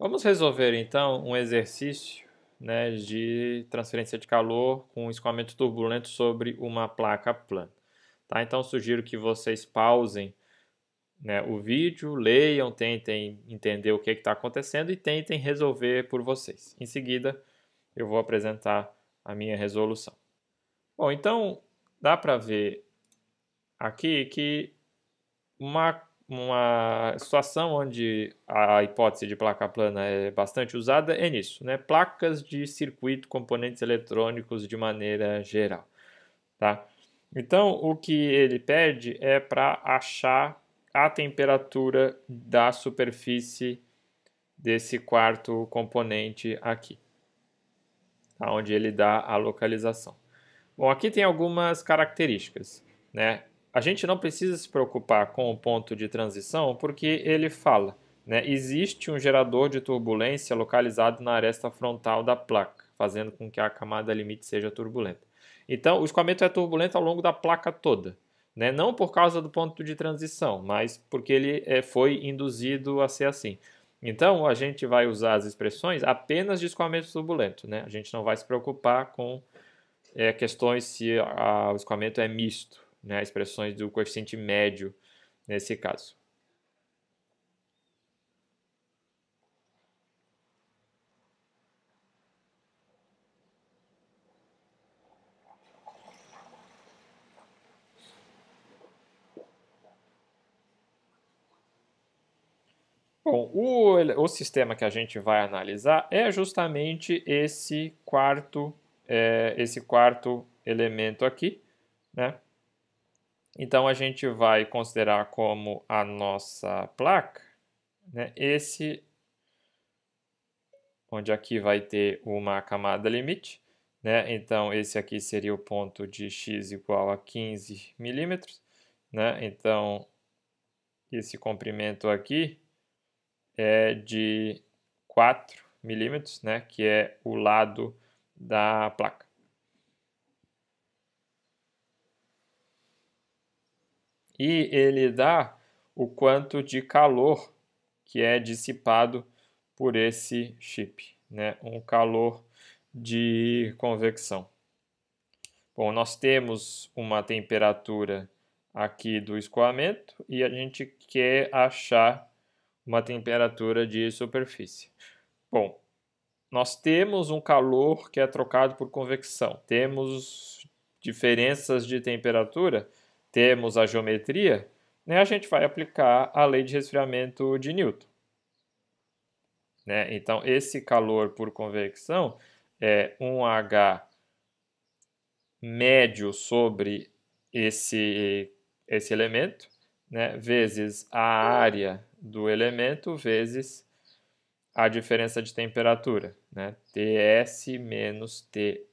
Vamos resolver então um exercício, né, de transferência de calor com escoamento turbulento sobre uma placa plana. Tá? Então sugiro que vocês pausem, né, o vídeo, leiam, tentem entender o que está acontecendo e tentem resolver por vocês. Em seguida, eu vou apresentar a minha resolução. Bom, então dá para ver aqui que uma situação onde a hipótese de placa plana é bastante usada é nisso, né? Placas de circuito, componentes eletrônicos de maneira geral, tá? Então, o que ele pede é para achar a temperatura da superfície desse quarto componente aqui, tá? Onde ele dá a localização. Bom, aqui tem algumas características, né? A gente não precisa se preocupar com o ponto de transição porque ele fala, né? Existe um gerador de turbulência localizado na aresta frontal da placa, fazendo com que a camada limite seja turbulenta. Então, o escoamento é turbulento ao longo da placa toda, né? Não por causa do ponto de transição, mas porque ele foi induzido a ser assim. Então, a gente vai usar as expressões apenas de escoamento turbulento, né? A gente não vai se preocupar com questões se o escoamento é misto, né? Expressões do coeficiente médio nesse caso. Bom, o sistema que a gente vai analisar é justamente esse quarto elemento aqui, né? Então a gente vai considerar como a nossa placa, né? Onde aqui vai ter uma camada limite, né? Então esse aqui seria o ponto de x igual a 15 milímetros, né? Então esse comprimento aqui é de 4 milímetros, né? Que é o lado da placa. E ele dá o quanto de calor que é dissipado por esse chip, né? Um calor de convecção. Bom, nós temos uma temperatura aqui do escoamento e a gente quer achar uma temperatura de superfície. Bom, nós temos um calor que é trocado por convecção, temos diferenças de temperatura, temos a geometria, né? A gente vai aplicar a lei de resfriamento de Newton. Né? Então, esse calor por convecção é 1H médio sobre esse elemento, né, vezes a área do elemento, vezes a diferença de temperatura, né, Ts menos T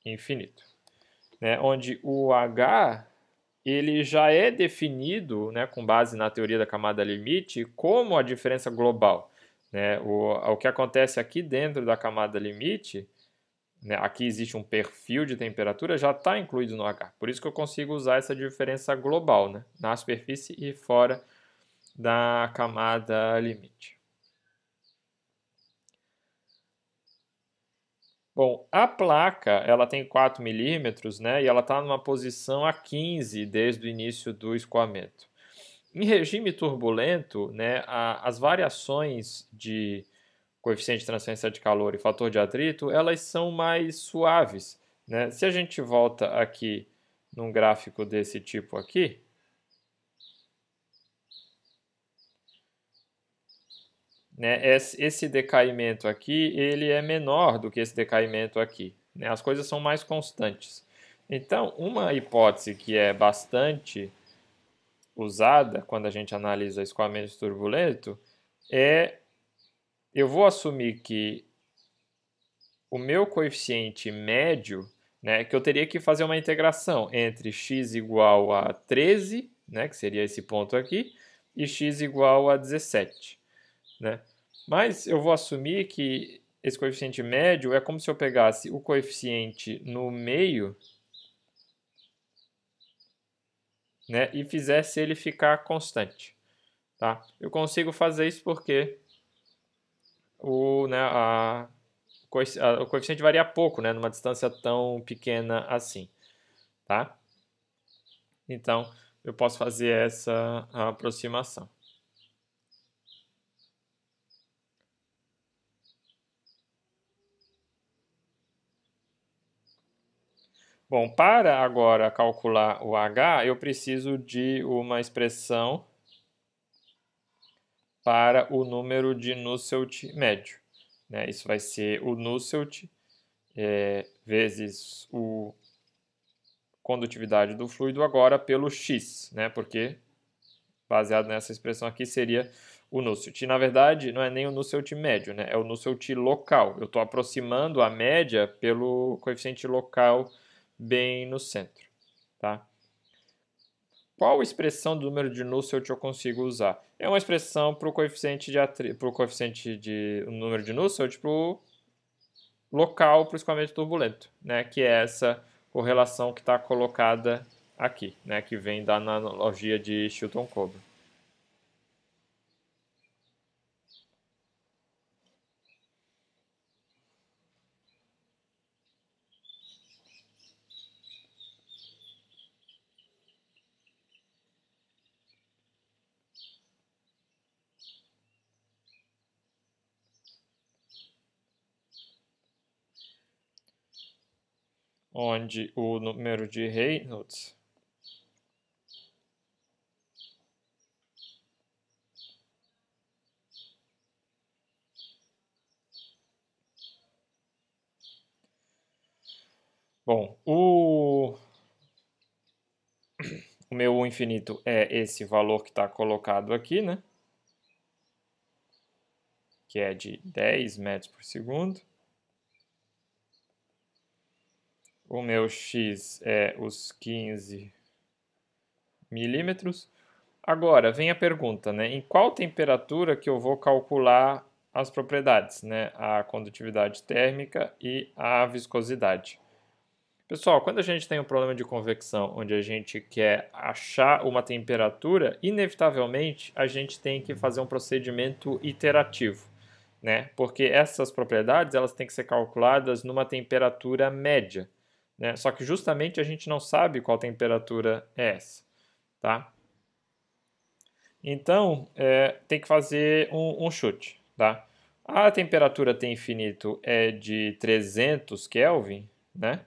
infinito. Né, onde o H ele já é definido, né, com base na teoria da camada limite, como a diferença global. Né? O que acontece aqui dentro da camada limite, né, aqui existe um perfil de temperatura, já está incluído no H. Por isso que eu consigo usar essa diferença global, né, na superfície e fora da camada limite. Bom, a placa ela tem 4 milímetros, né, e ela está numa posição a 15 desde o início do escoamento. Em regime turbulento, né, as variações de coeficiente de transferência de calor e fator de atrito, elas são mais suaves. Né? Se a gente volta aqui num gráfico desse tipo aqui, né, esse decaimento aqui ele é menor do que esse decaimento aqui. Né? As coisas são mais constantes. Então, uma hipótese que é bastante usada quando a gente analisa escoamento turbulento é eu vou assumir que o meu coeficiente médio, né, que eu teria que fazer uma integração entre x igual a 13, né, que seria esse ponto aqui, e x igual a 17. Né? Mas eu vou assumir que esse coeficiente médio é como se eu pegasse o coeficiente no meio, né, e fizesse ele ficar constante. Tá? Eu consigo fazer isso porque o coeficiente varia pouco, né, numa distância tão pequena assim, tá? Então, eu posso fazer essa aproximação. Bom, para agora calcular o h, eu preciso de uma expressão para o número de Nusselt médio, né? Isso vai ser o Nusselt vezes o condutividade do fluido agora pelo x, né? Porque baseado nessa expressão aqui seria o Nusselt. E, na verdade, não é nem o Nusselt médio, né? É o Nusselt local. Eu estou aproximando a média pelo coeficiente local bem no centro, tá? Qual expressão do número de Nusselt eu consigo usar? É uma expressão para o coeficiente de número de Nusselt para o local para o escoamento turbulento, né? Que é essa correlação que está colocada aqui, né? Que vem da analogia de Chilton-Coburn. Onde o número de Reynolds bom, o meu U infinito é esse valor que está colocado aqui, né? Que é de 10 metros por segundo. O meu x é os 15 milímetros. Agora, vem a pergunta, né? Em qual temperatura que eu vou calcular as propriedades, né? A condutividade térmica e a viscosidade. Pessoal, quando a gente tem um problema de convecção onde a gente quer achar uma temperatura, inevitavelmente a gente tem que fazer um procedimento iterativo, né? Porque essas propriedades elas têm que ser calculadas numa temperatura média, né? Só que justamente a gente não sabe qual temperatura é essa, tá? Então, tem que fazer um chute, tá? A temperatura T infinito é de 300 Kelvin, né?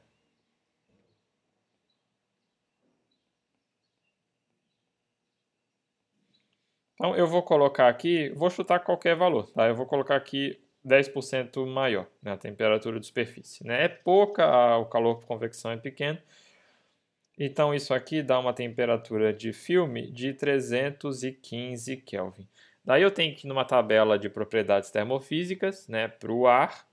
Então, eu vou colocar aqui, vou chutar qualquer valor, tá? Eu vou colocar aqui 10% maior, né? A temperatura de superfície, né? É pouca, o calor por convecção é pequeno. Então, isso aqui dá uma temperatura de filme de 315 Kelvin. Daí eu tenho que ir numa tabela de propriedades termofísicas, né, para o ar,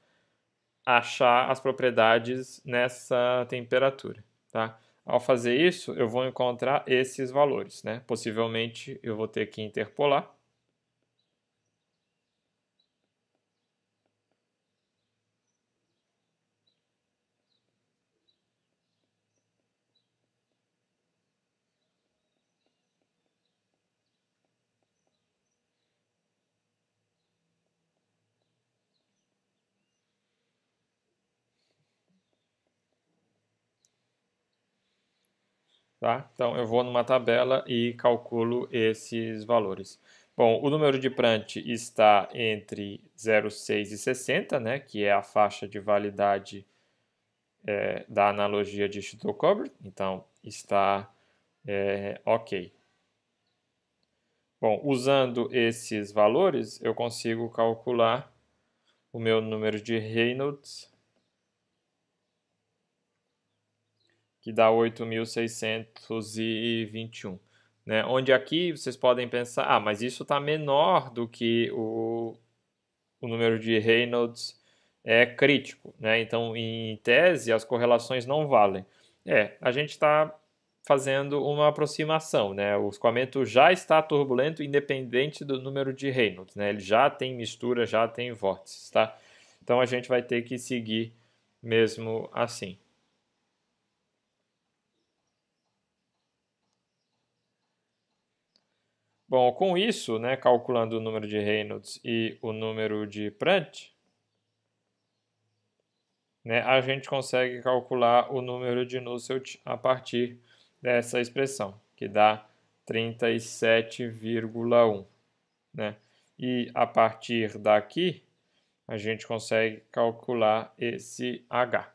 achar as propriedades nessa temperatura, tá? Ao fazer isso, eu vou encontrar esses valores, né? Possivelmente eu vou ter que interpolar. Tá? Então, eu vou numa tabela e calculo esses valores. Bom, o número de Prandtl está entre 0,6 e 60, né, que é a faixa de validade da analogia de Chilton-Coburn. Então, está ok. Bom, usando esses valores, eu consigo calcular o meu número de Reynolds, que dá 8.621. Né? Onde aqui vocês podem pensar, mas isso está menor do que o número de Reynolds é crítico. Né? Então, em tese, as correlações não valem. A gente está fazendo uma aproximação. Né? O escoamento já está turbulento independente do número de Reynolds. Né? Ele já tem mistura, já tem vórtices. Tá? Então, a gente vai ter que seguir mesmo assim. Bom, com isso, né, calculando o número de Reynolds e o número de Prandtl, né, a gente consegue calcular o número de Nusselt a partir dessa expressão, que dá 37,1, né? E a partir daqui, a gente consegue calcular esse H,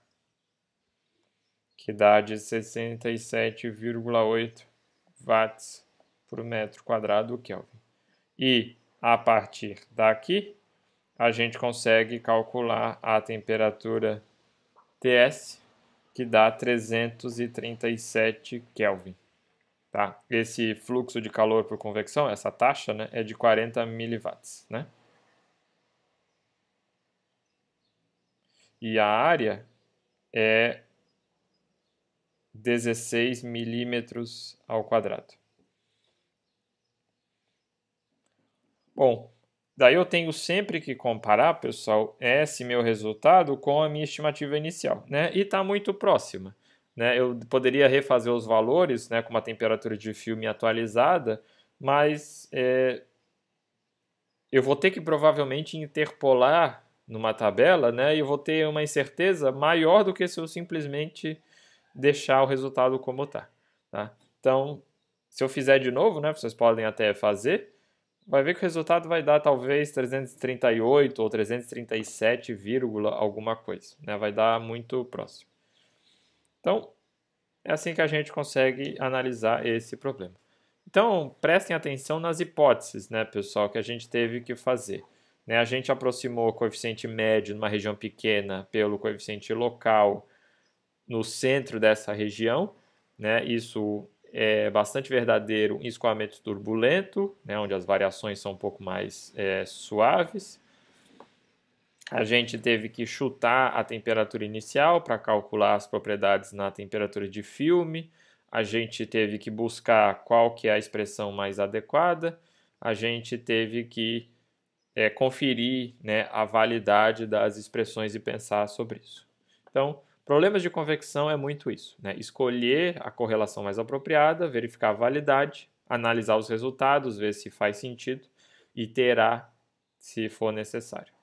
que dá de 67,8 watts por metro quadrado Kelvin. E a partir daqui, a gente consegue calcular a temperatura TS, que dá 337 Kelvin. Tá? Esse fluxo de calor por convecção, essa taxa, né, é de 40 miliwatts. Né? E a área é 16 milímetros ao quadrado. Bom, daí eu tenho sempre que comparar, pessoal, esse meu resultado com a minha estimativa inicial, né? E está muito próxima, né? Eu poderia refazer os valores, né, com uma temperatura de filme atualizada, mas eu vou ter que provavelmente interpolar numa tabela, né? E eu vou ter uma incerteza maior do que se eu simplesmente deixar o resultado como está, tá? Então, se eu fizer de novo, né? Vocês podem até fazer. Vai ver que o resultado vai dar talvez 338 ou 337, alguma coisa, né? Vai dar muito próximo. Então, é assim que a gente consegue analisar esse problema. Então, prestem atenção nas hipóteses, né, pessoal, que a gente teve que fazer. Né? A gente aproximou o coeficiente médio numa região pequena pelo coeficiente local no centro dessa região, né? Isso é bastante verdadeiro em escoamento turbulento, né? Onde as variações são um pouco mais suaves. A gente teve que chutar a temperatura inicial para calcular as propriedades na temperatura de filme. A gente teve que buscar qual que é a expressão mais adequada. A gente teve que conferir, né, a validade das expressões e pensar sobre isso. Então, problemas de convecção é muito isso, né? Escolher a correlação mais apropriada, verificar a validade, analisar os resultados, ver se faz sentido e iterar se for necessário.